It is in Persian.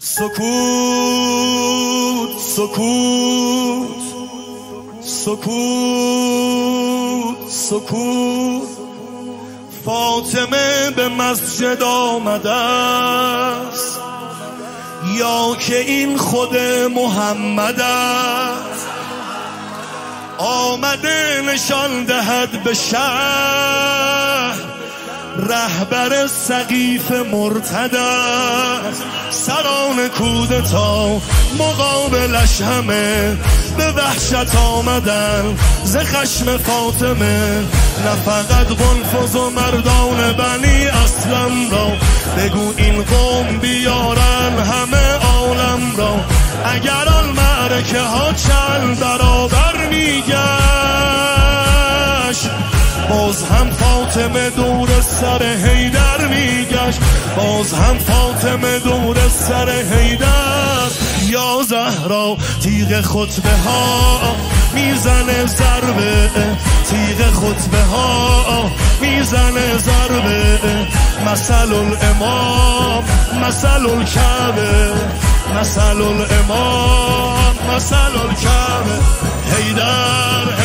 سکوت سکوت سکوت سکوت فاطمه به مسجد آمده است، یا که این خود محمد است. آمده نشان دهد به شهر، رهبر سقیف مرتد. سران کودتا مقابلش همه به وحشت آمدن ز خشم فاطمه. نه فقط قنفذ و مردان بنی اسلم را، بگو این قوم بیارن همه عالم را. اگر آن معرکه ها چند برابر میگشت، باز هم فاطمه دور سر حیدر میگشت. باز هم فاطمه دور سر حیدر. یا زهرا تیغ خطبه ها میزنه ضربه، تیغ خطبه ها میزنه ضربه. مثل الامام مثل الکعبه، مثل الامام مثل الکعبه. حیدر